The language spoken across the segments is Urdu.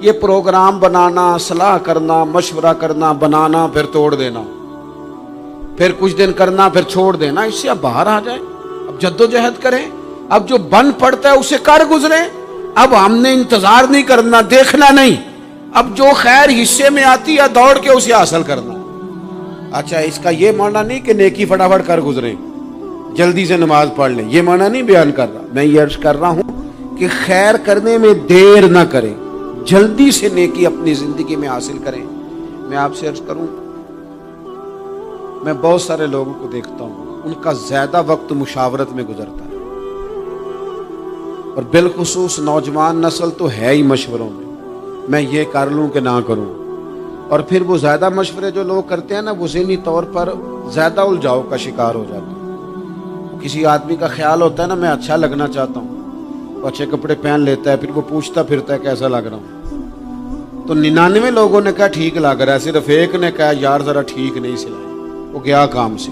یہ پروگرام بنانا، صلاح کرنا، مشورہ کرنا، بنانا پھر توڑ دینا، پھر کچھ دن کرنا پھر چھوڑ دینا، اس سے اب باہر آ جائیں، اب جدوجہد کریں، اب جو بن پڑتا ہے اسے کر گزریں۔ اب ہم نے انتظار نہیں کرنا، دیکھنا نہیں، اب جو خیر حصے میں آتی ہے دوڑ کے اسے حاصل کرنا۔ اچھا، اس کا یہ معنی نہیں کہ نیکی فٹافٹ کر گزریں، جلدی سے نماز پڑھ لیں، یہ معنی نہیں بیان کر رہا۔ میں یہ عرض کر رہا ہوں کہ خیر کرنے میں دیر نہ کریں، جلدی سے نیکی اپنی زندگی میں حاصل کریں۔ میں آپ سے عرض کروں، میں بہت سارے لوگوں کو دیکھتا ہوں، ان کا زیادہ وقت مشاورت میں گزرتا ہے، اور بالخصوص نوجوان نسل تو ہے ہی مشوروں میں یہ کر لوں کہ نہ کروں، اور پھر وہ زیادہ مشورے جو لوگ کرتے ہیں نا، وہ ذہنی طور پر زیادہ الجھاؤ کا شکار ہو جاتے ہیں۔ کسی آدمی کا خیال ہوتا ہے نا، میں اچھا لگنا چاہتا ہوں، وہ اچھے کپڑے پہن لیتا ہے، پھر وہ پوچھتا پھرتا ہے کیسا لگ رہا ہوں، تو 99 لوگوں نے کہا ٹھیک لگ رہا ہے، صرف ایک نے کہا یار ذرا ٹھیک نہیں سلائی، وہ گیا کام سے،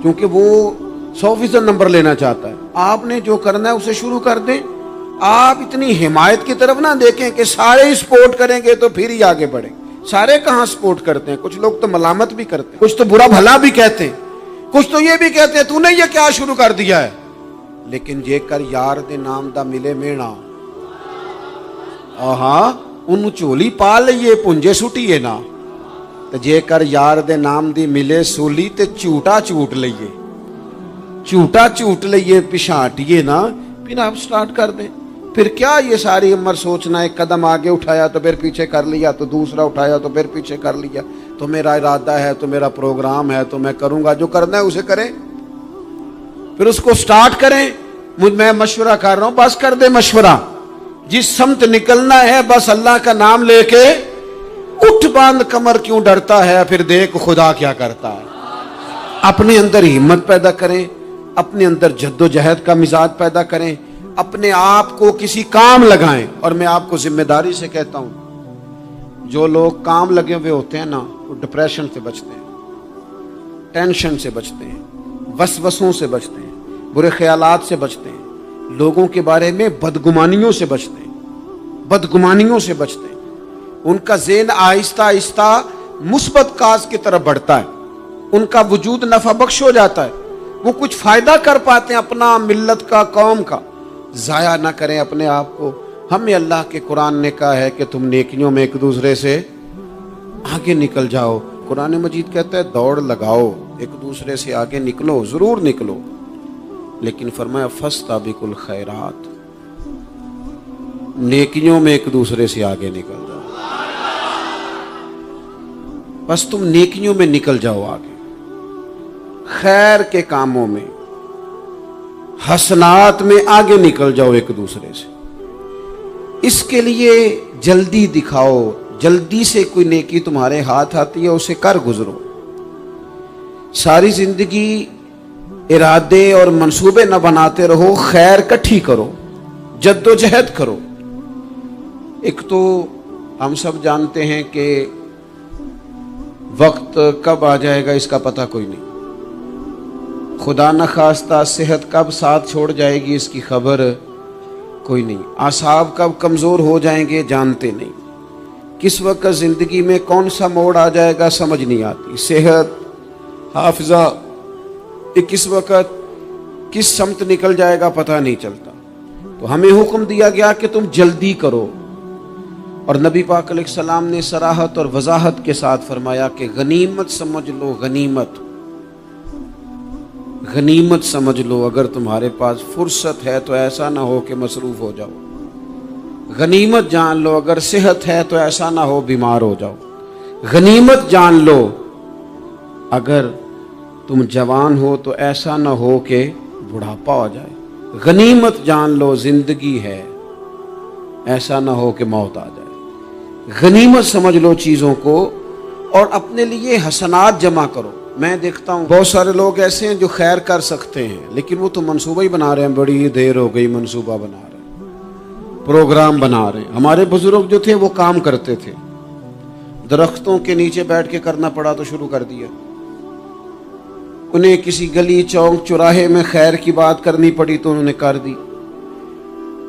کیونکہ وہ 100% نمبر لینا چاہتا ہے۔ آپ نے جو کرنا ہے اسے شروع کر دیں، آپ اتنی حمایت کی طرف نہ دیکھیں کہ سارے ہی سپورٹ کریں گے تو پھر ہی آگے بڑھیں۔ سارے کہاں سپورٹ کرتے ہیں، کچھ لوگ تو ملامت بھی کرتے ہیں، کچھ تو برا بھلا بھی کہتے ہیں، کچھ تو یہ بھی کہتے ہیں تو نے یہ کیا شروع کر دیا ہے۔ لیکن جے کر یار دے نام دا ملے مینا، آہاں انہوں چولی پا لئیے پنجے سٹیے نا، تو جے کر یار دے نام دی ملے سولی تے چوٹا چوٹ لئیے، چوٹا چوٹ لئیے پشانٹیے نا، پھر آپ سٹارٹ کر دیں۔ پھر کیا یہ ساری عمر سوچنا، ایک قدم آگے اٹھایا تو پھر پیچھے کر لیا، تو دوسرا اٹھایا تو پھر پیچھے کر لیا، تو میرا ارادہ ہے، تو میرا پروگرام ہے، تو میں کروں گا، جو کرنا ہے اسے کریں، پھر اس کو سٹارٹ کریں۔ میں مشورہ کر رہا ہوں، بس کر دے مشورہ، جس سمت نکلنا ہے بس اللہ کا نام لے کے اٹھ، باندھ کمر کیوں ڈرتا ہے، پھر دیکھ خدا کیا کرتا ہے۔ اپنے اندر ہمت پیدا کریں، اپنے اندر جد و جہد کا مزاج پیدا کریں، اپنے آپ کو کسی کام لگائیں۔ اور میں آپ کو ذمہ داری سے کہتا ہوں، جو لوگ کام لگے ہوئے ہوتے ہیں نا، وہ ڈپریشن سے بچتے ہیں، ٹینشن سے بچتے ہیں، وسوسوں سے بچتے ہیں، برے خیالات سے بچتے ہیں، لوگوں کے بارے میں بدگمانیوں سے بچتے ہیں، بدگمانیوں سے بچتے ہیں۔ ان کا ذہن آہستہ آہستہ مثبت کاز کی طرف بڑھتا ہے، ان کا وجود نفع بخش ہو جاتا ہے، وہ کچھ فائدہ کر پاتے ہیں اپنا، ملت کا، قوم کا۔ ضائع نہ کریں اپنے آپ کو۔ ہمیں اللہ کے قرآن نے کہا ہے کہ تم نیکیوں میں ایک دوسرے سے آگے نکل جاؤ۔ قرآن مجید کہتا ہے دوڑ لگاؤ، ایک دوسرے سے آگے نکلو، ضرور نکلو، لیکن فرمایا فاستبقوا الخیرات، نیکیوں میں ایک دوسرے سے آگے نکل جاؤ۔ بس تم نیکیوں میں نکل جاؤ آگے، خیر کے کاموں میں، حسنات میں آگے نکل جاؤ ایک دوسرے سے۔ اس کے لیے جلدی دکھاؤ، جلدی سے کوئی نیکی تمہارے ہاتھ آتی ہے اسے کر گزرو۔ ساری زندگی ارادے اور منصوبے نہ بناتے رہو، خیر کٹھی کرو، جد و جہد کرو۔ ایک تو ہم سب جانتے ہیں کہ وقت کب آ جائے گا اس کا پتہ کوئی نہیں، خدا نخواستہ صحت کب ساتھ چھوڑ جائے گی اس کی خبر کوئی نہیں، اعصاب کب کمزور ہو جائیں گے جانتے نہیں، کس وقت زندگی میں کون سا موڑ آ جائے گا سمجھ نہیں آتی، صحت، حافظہ، کس وقت کس سمت نکل جائے گا پتہ نہیں چلتا۔ تو ہمیں حکم دیا گیا کہ تم جلدی کرو، اور نبی پاک علیہ السلام نے صراحت اور وضاحت کے ساتھ فرمایا کہ غنیمت سمجھ لو، غنیمت غنیمت سمجھ لو، اگر تمہارے پاس فرصت ہے تو ایسا نہ ہو کہ مصروف ہو جاؤ، غنیمت جان لو اگر صحت ہے تو ایسا نہ ہو بیمار ہو جاؤ، غنیمت جان لو اگر تم جوان ہو تو ایسا نہ ہو کہ بڑھاپا ہو جائے، غنیمت جان لو زندگی ہے، ایسا نہ ہو کہ موت آ جائے۔ غنیمت سمجھ لو چیزوں کو، اور اپنے لیے حسنات جمع کرو۔ میں دیکھتا ہوں بہت سارے لوگ ایسے ہیں جو خیر کر سکتے ہیں، لیکن وہ تو منصوبہ ہی بنا رہے ہیں، بڑی دیر ہو گئی منصوبہ بنا رہے ہیں، پروگرام بنا رہے ہیں۔ ہمارے بزرگ جو تھے وہ کام کرتے تھے، درختوں کے نیچے بیٹھ کے کرنا پڑا تو شروع کر دیا، انہیں کسی گلی چوک چوراہے میں خیر کی بات کرنی پڑی تو انہوں نے کر دی،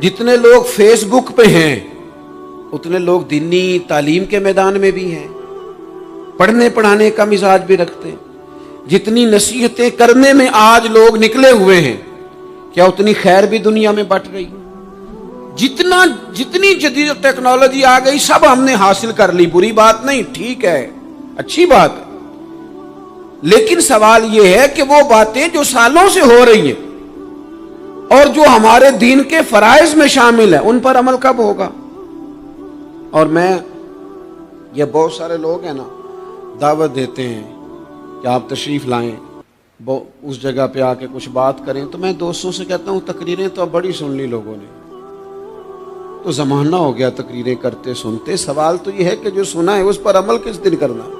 جتنے لوگ فیس بک پہ ہیں اتنے لوگ دینی تعلیم کے میدان میں بھی ہیں، پڑھنے پڑھانے کا مزاج بھی رکھتے ہیں۔ جتنی نصیحتیں کرنے میں آج لوگ نکلے ہوئے ہیں، کیا اتنی خیر بھی دنیا میں بٹ رہی؟ جتنی جدید ٹیکنالوجی آ گئی سب ہم نے حاصل کر لی، بری بات نہیں، ٹھیک ہے، اچھی بات ہے، لیکن سوال یہ ہے کہ وہ باتیں جو سالوں سے ہو رہی ہیں اور جو ہمارے دین کے فرائض میں شامل ہیں ان پر عمل کب ہوگا؟ اور یہ بہت سارے لوگ ہیں نا دعوت دیتے ہیں کہ آپ تشریف لائیں، اس جگہ پہ آ کے کچھ بات کریں، تو میں دوستوں سے کہتا ہوں تقریریں تو اب بڑی سن لی لوگوں نے، تو زمانہ ہو گیا تقریریں کرتے سنتے، سوال تو یہ ہے کہ جو سنا ہے اس پر عمل کس دن کرنا ہے؟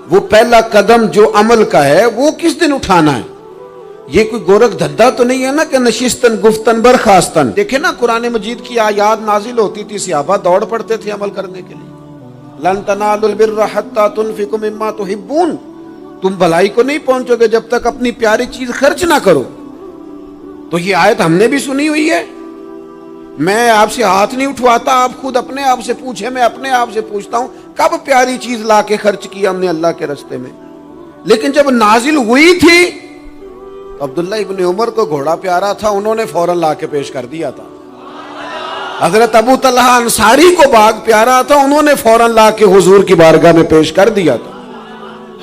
وہ پہلا قدم جو عمل کا ہے وہ کس دن اٹھانا ہے؟ یہ کوئی گورکھ دھندا تو نہیں ہے نا کہ نشستن گفتن برخاستن۔ دیکھیں نا قرآن مجید کی آیات نازل ہوتی تھی، صحابہ دوڑ پڑتے تھے عمل کرنے کے لیے۔ لن تنالوا البر حتى تنفقوا مما تحبون، تم بھلائی کو نہیں پہنچو گے جب تک اپنی پیاری چیز خرچ نہ کرو۔ تو یہ آیت ہم نے بھی سنی ہوئی ہے، میں آپ سے ہاتھ نہیں اٹھواتا، آپ خود اپنے آپ سے پوچھیں، میں اپنے آپ سے پوچھتا ہوں کب پیاری چیز لا کے خرچ کیا ہم نے اللہ کے راستے میں؟ لیکن جب نازل ہوئی تھی تو عبداللہ ابن عمر کو گھوڑا پیارا تھا، انہوں نے فوراً لا کے پیش کر دیا تھا۔ حضرت ابو طلحہ انصاری کو باغ پیارا تھا، انہوں نے فوراً لا کے حضور کی بارگاہ میں پیش کر دیا تھا۔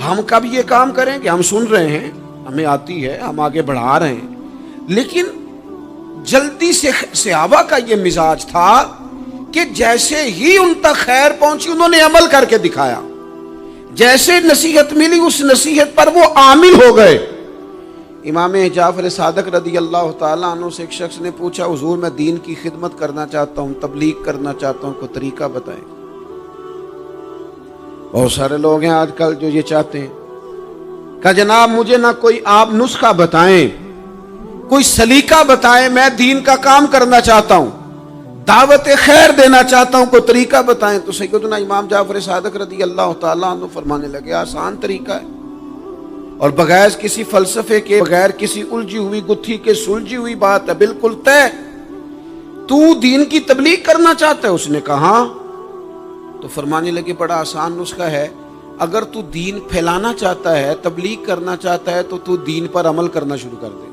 ہم کب یہ کام کریں کہ ہم سن رہے ہیں، ہمیں آتی ہے، ہم آگے بڑھا رہے ہیں، لیکن جلدی سے صحابہ کا یہ مزاج تھا کہ جیسے ہی ان تک خیر پہنچی انہوں نے عمل کر کے دکھایا، جیسے نصیحت ملی اس نصیحت پر وہ عامل ہو گئے۔ امام جعفر صادق رضی اللہ تعالیٰ عنہ سے ایک شخص نے پوچھا، حضور میں دین کی خدمت کرنا چاہتا ہوں، تبلیغ کرنا چاہتا ہوں، کوئی طریقہ بتائیں۔ بہت سارے لوگ ہیں آج کل جو یہ چاہتے ہیں کہ جناب مجھے نہ کوئی آپ نسخہ بتائیں، کوئی سلیقہ بتائیں، میں دین کا کام کرنا چاہتا ہوں، دعوت خیر دینا چاہتا ہوں، کوئی طریقہ بتائیں۔ تو سیدنا امام جعفر صادق رضی اللہ تعالیٰ عنہ فرمانے لگے، آسان طریقہ ہے، اور بغیر کسی فلسفے کے، بغیر کسی الجھی ہوئی گتھی کے سلجھی ہوئی بات ہے، بالکل طے۔ تو دین کی تبلیغ کرنا چاہتا ہے؟ اس نے کہا ہاں۔ تو فرمانے لگے بڑا آسان نسخہ ہے، اگر تو دین پھیلانا چاہتا ہے، تبلیغ کرنا چاہتا ہے، تو دین پر عمل کرنا شروع کر دے۔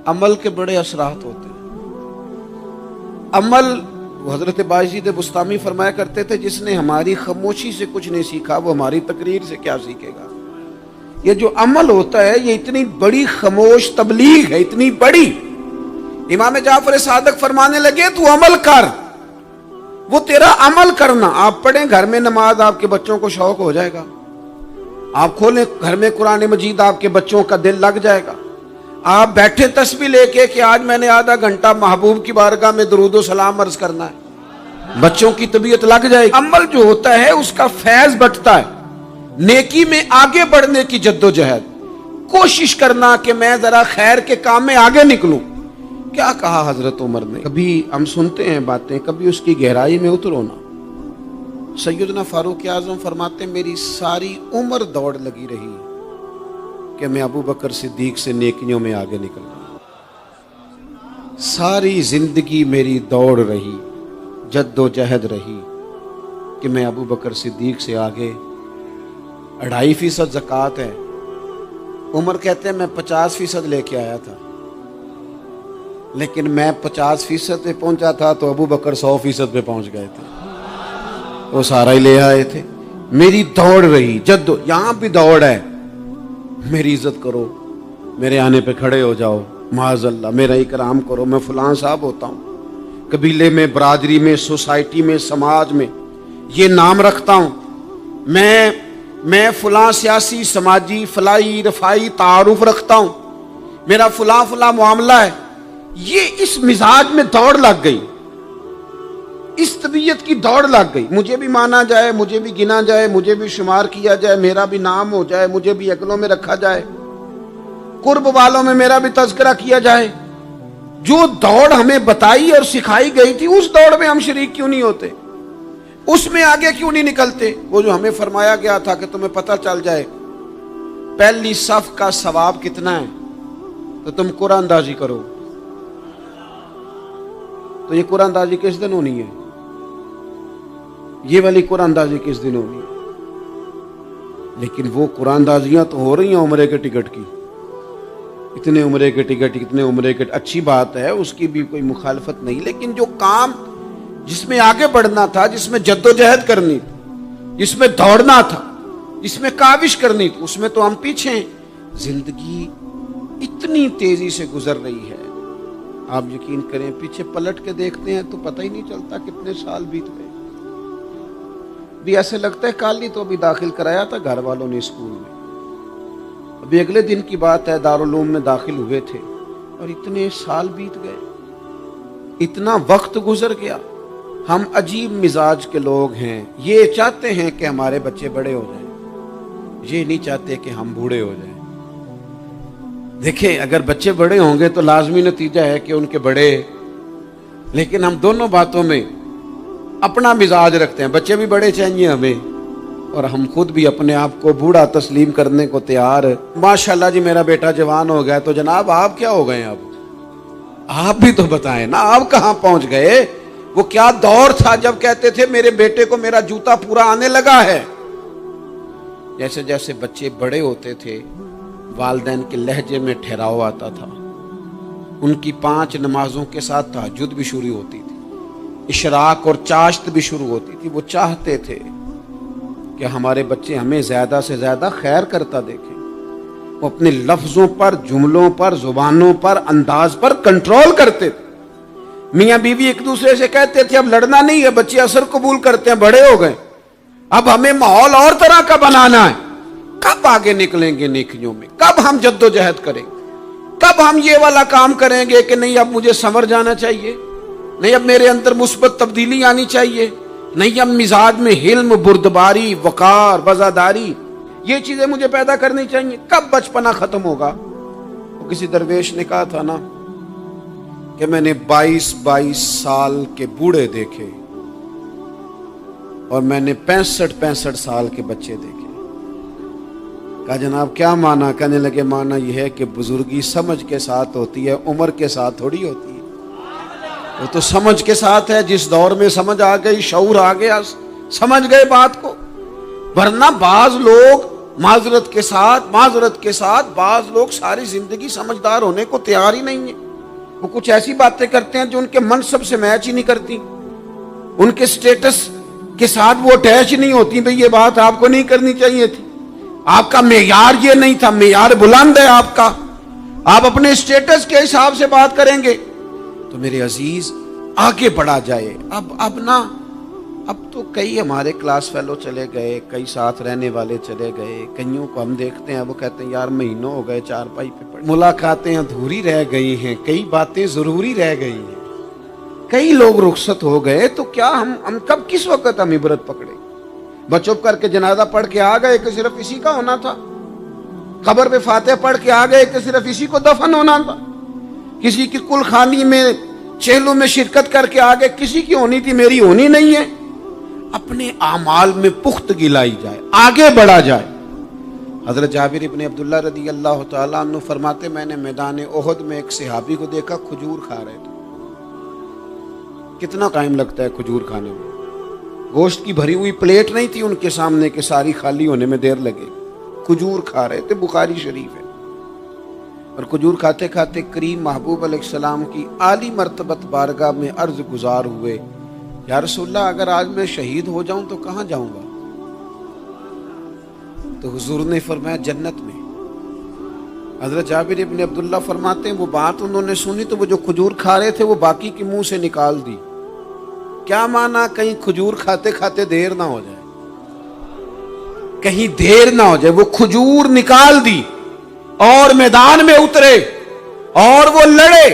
عمل کے بڑے اثرات ہوتے ہیں۔ عمل، حضرت باجید بستامی فرمایا کرتے تھے، جس نے ہماری خاموشی سے کچھ نہیں سیکھا وہ ہماری تقریر سے کیا سیکھے گا۔ یہ جو عمل ہوتا ہے یہ اتنی بڑی خاموش تبلیغ ہے، اتنی بڑی۔ امام جعفر صادق فرمانے لگے تو عمل کر، وہ تیرا عمل کرنا۔ آپ پڑھیں گھر میں نماز، آپ کے بچوں کو شوق ہو جائے گا، آپ کھولیں گھر میں قرآن مجید، آپ کے بچوں کا دل لگ جائے گا۔ آپ بیٹھے تسبیح لے کے کہ آج میں نے آدھا گھنٹہ محبوب کی بارگاہ میں درود و سلام عرض کرنا ہے، بچوں کی طبیعت لگ جائے گی۔ عمل جو ہوتا ہے اس کا فیض بٹتا ہے، نیکی میں آگے بڑھنے کی جدوجہد، کوشش کرنا کہ میں ذرا خیر کے کام میں آگے نکلوں۔ کیا کہا حضرت عمر نے؟ کبھی ہم سنتے ہیں باتیں، کبھی اس کی گہرائی میں اترو نا۔ سیدنا فاروق اعظم فرماتے میری ساری عمر دوڑ لگی رہی کہ میں ابو بکر صدیق سے نیکیوں میں آگے نکل رہا ہوں، ساری زندگی میری دوڑ رہی، جد و جہد رہی کہ میں ابو بکر صدیق سے آگے۔ 2.5% زکوٰۃ ہے، عمر کہتے ہیں میں 50% لے کے آیا تھا، لیکن میں 50% پہ پہنچا تھا تو ابو بکر 100% پہ پہنچ گئے تھے، وہ سارا ہی لے آئے تھے۔ میری دوڑ رہی، یہاں بھی دوڑ ہے، میری عزت کرو، میرے آنے پہ کھڑے ہو جاؤ، معاذ اللہ میرا اکرام کرو، میں فلاں صاحب ہوتا ہوں، قبیلے میں، برادری میں، سوسائٹی میں، سماج میں یہ نام رکھتا ہوں، میں فلاں سیاسی، سماجی، فلاحی، رفائی تعارف رکھتا ہوں، میرا فلاں معاملہ ہے۔ یہ اس مزاج میں دوڑ لگ گئی، اس طبیعت کی دوڑ لگ گئی، مجھے بھی مانا جائے، مجھے بھی گنا جائے، مجھے بھی شمار کیا جائے، میرا بھی نام ہو جائے، مجھے بھی اگلوں میں رکھا جائے، قرب والوں میں میرا بھی تذکرہ کیا جائے۔ جو دوڑ ہمیں بتائی اور سکھائی گئی تھی اس دوڑ میں ہم شریک کیوں نہیں ہوتے، اس میں آگے کیوں نہیں نکلتے؟ وہ جو ہمیں فرمایا گیا تھا کہ تمہیں پتہ چل جائے پہلی صف کا ثواب کتنا ہے، تو تم قرآن اندازی کرو. تو یہ قرآن اندازی کس دن ہونی ہے؟ یہ والی قرآن اندازی کس دن ہونی ہے؟ لیکن وہ قرآن اندازیاں تو ہو رہی ہیں عمرے کے ٹکٹ کی. اتنے عمرے کے ٹکٹ، اتنے عمرے کے، اچھی بات ہے، اس کی بھی کوئی مخالفت نہیں، لیکن جو کام جس میں آگے بڑھنا تھا، جس میں جد و جہد کرنی تھی، جس میں دوڑنا تھا، جس میں کاوش کرنی تھی، اس میں تو ہم پیچھے ہیں. زندگی اتنی تیزی سے گزر رہی ہے، آپ یقین کریں پیچھے پلٹ کے دیکھتے ہیں تو پتہ ہی نہیں چلتا کتنے سال بیت گئے. بھی ایسے لگتا ہے کل ہی تو ابھی داخل کرایا تھا گھر والوں نے اسکول میں، ابھی اگلے دن کی بات ہے دارالعلوم میں داخل ہوئے تھے اور اتنے سال بیت گئے، اتنا وقت گزر گیا. ہم عجیب مزاج کے لوگ ہیں، یہ چاہتے ہیں کہ ہمارے بچے بڑے ہو جائیں، یہ نہیں چاہتے کہ ہم بوڑھے ہو جائیں. دیکھیں اگر بچے بڑے ہوں گے تو لازمی نتیجہ ہے کہ ان کے بڑے، لیکن ہم دونوں باتوں میں اپنا مزاج رکھتے ہیں. بچے بھی بڑے چاہیے ہمیں اور ہم خود بھی اپنے آپ کو بوڑھا تسلیم کرنے کو تیار. ماشاءاللہ جی میرا بیٹا جوان ہو گیا، تو جناب آپ کیا ہو گئے ہیں؟ اب آپ بھی تو بتائیں نا، آپ کہاں پہنچ گئے؟ وہ کیا دور تھا جب کہتے تھے میرے بیٹے کو میرا جوتا پورا آنے لگا ہے. جیسے جیسے بچے بڑے ہوتے تھے والدین کے لہجے میں ٹھہراؤ آتا تھا، ان کی 5 نمازوں کے ساتھ تہجد بھی شروع ہوتی تھی، اشراق اور چاشت بھی شروع ہوتی تھی. وہ چاہتے تھے کہ ہمارے بچے ہمیں زیادہ سے زیادہ خیر کرتا دیکھیں. وہ اپنے لفظوں پر، جملوں پر، زبانوں پر، انداز پر کنٹرول کرتے تھے. میاں بیوی ایک دوسرے سے کہتے تھے اب لڑنا نہیں ہے، بچے اثر قبول کرتے ہیں، بڑے ہو گئے، اب ہمیں ماحول اور طرح کا بنانا ہے. کب آگے نکلیں گے نیکیوں میں؟ کب ہم جد و جہد کریں گے؟ کب ہم یہ والا کام کریں گے کہ نہیں اب مجھے سنور جانا چاہیے، نہیں اب میرے اندر مثبت تبدیلی آنی چاہیے، نہیں اب مزاج میں حلم، بردباری، وقار، وفاداری، یہ چیزیں مجھے پیدا کرنی چاہیے. کب بچپنا ختم ہوگا؟ وہ کسی درویش نے کہا تھا نا کہ میں نے 22 سال کے بوڑھے دیکھے اور میں نے 65 سال کے بچے دیکھے. کہا جناب کیا معنی؟ کہنے لگے معنی یہ ہے کہ بزرگی سمجھ کے ساتھ ہوتی ہے، عمر کے ساتھ تھوڑی ہوتی ہے. وہ تو سمجھ کے ساتھ ہے، جس دور میں سمجھ آ گئی، شعور آ گیا، سمجھ گئے بات کو. ورنہ بعض لوگ معذرت کے ساتھ بعض لوگ ساری زندگی سمجھدار ہونے کو تیار ہی نہیں ہیں. وہ کچھ ایسی باتیں کرتے ہیں جو ان کے منصب سے میچ ہی نہیں کرتی، ان کے سٹیٹس کے ساتھ وہ اٹیچ نہیں ہوتی. بھئی یہ بات آپ کو نہیں کرنی چاہیے تھی، آپ کا معیار یہ نہیں تھا، معیار بلند ہے آپ کا، آپ اپنے سٹیٹس کے حساب سے بات کریں گے. تو میرے عزیز آگے بڑھا جائے. اب تو کئی ہمارے کلاس فیلو چلے گئے، کئی ساتھ رہنے والے چلے گئے، کئیوں کو ہم دیکھتے ہیں وہ کہتے ہیں یار مہینوں ہو گئے چارپائی پہ پڑے، ملاقاتیں ادھوری رہ گئی ہیں، کئی باتیں ضروری رہ گئی ہیں، کئی لوگ رخصت ہو گئے. تو کیا ہم کب کس وقت ہم عبرت پکڑے؟ بس چپ کر کے جنازہ پڑھ کے آ گئے کہ صرف اسی کا ہونا تھا، قبر پہ فاتحہ پڑھ کے آ گئے کہ صرف اسی کو دفن ہونا تھا، کسی کی کل خانی میں چہلوں میں شرکت کر کے آگے کسی کی ہونی تھی، میری ہونی نہیں ہے. اپنے اعمال میں پختگی لائی جائے، آگے بڑھا جائے. حضرت جابر ابن عبداللہ رضی اللہ تعالیٰ عنہ فرماتے میں نے میدان احد میں ایک صحابی کو دیکھا کھجور کھا رہے تھے. کتنا ٹائم لگتا ہے کھجور کھانے میں؟ گوشت کی بھری ہوئی پلیٹ نہیں تھی ان کے سامنے کہ ساری خالی ہونے میں دیر لگے. کھجور کھا رہے تھے، بخاری شریف ہے. اور کھجور کھاتے کھاتے کریم محبوب علیہ السلام کی عالی مرتبت بارگاہ میں عرض گزار ہوئے یا رسول اللہ اگر آج میں شہید ہو جاؤں تو کہاں جاؤں گا؟ تو حضور نے فرمایا جنت میں. حضرت جابر ابن عبداللہ فرماتے ہیں وہ بات انہوں نے سنی تو وہ جو کھجور کھا رہے تھے وہ باقی کے منہ سے نکال دی. کیا معنی؟ کہیں کھجور کھاتے کھاتے دیر نہ ہو جائے، کہیں دیر نہ ہو جائے. وہ کھجور نکال دی اور میدان میں اترے اور وہ لڑے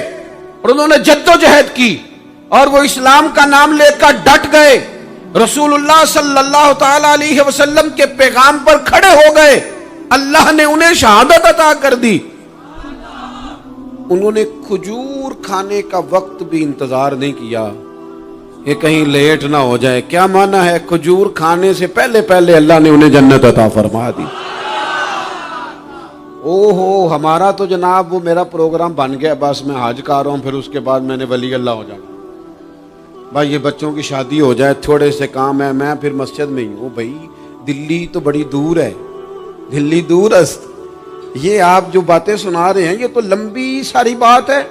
اور انہوں نے جد و جہد کی اور وہ اسلام کا نام لے کر ڈٹ گئے، رسول اللہ صلی اللہ تعالی علیہ وسلم کے پیغام پر کھڑے ہو گئے. اللہ نے انہیں شہادت عطا کر دی. انہوں نے کھجور کھانے کا وقت بھی انتظار نہیں کیا کہ کہیں لیٹ نہ ہو جائے. کیا معنی ہے؟ کھجور کھانے سے پہلے اللہ نے انہیں جنت عطا فرما دی. اوہو ہمارا تو جناب وہ میرا پروگرام بن گیا، بس میں حج کر رہا ہوں، پھر اس کے بعد میں نے ولی اللہ ہو جانا، بھائی یہ بچوں کی شادی ہو جائے، تھوڑے سے کام ہے، میں پھر مسجد میں ہی ہوں۔ بھائی دلی تو بڑی دور ہے، دلی دور است، یہ آپ جو باتیں سنا رہے ہیں یہ تو لمبی ساری بات ہے،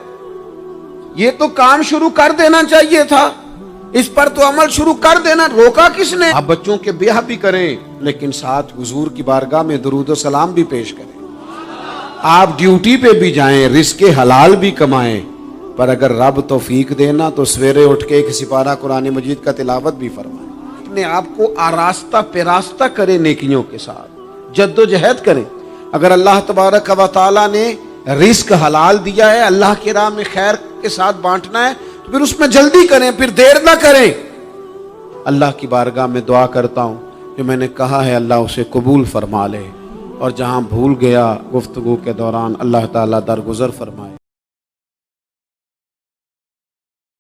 یہ تو کام شروع کر دینا چاہیے تھا، اس پر تو عمل شروع کر دینا، روکا کس نے؟ آپ بچوں کے بیاہ بھی کریں لیکن ساتھ حضور کی بارگاہ میں درود و سلام بھی پیش کریں، آپ ڈیوٹی پہ بھی جائیں، رزق حلال بھی کمائیں، پر اگر رب توفیق دینا تو سویرے اٹھ کے ایک سپارہ قرآن مجید کا تلاوت بھی فرمائیں، اپنے آپ کو آراستہ پیراستہ کریں، نیکیوں کے ساتھ جد و جہد کریں۔ اگر اللہ تبارک و تعالیٰ نے رزق حلال دیا ہے، اللہ کی راہ میں خیر کے ساتھ بانٹنا ہے، تو پھر اس میں جلدی کریں، پھر دیر نہ کریں۔ اللہ کی بارگاہ میں دعا کرتا ہوں جو میں نے کہا ہے اللہ اسے قبول فرما لے، اور جہاں بھول گیا گفتگو کے دوران اللہ تعالیٰ درگزر فرمائے۔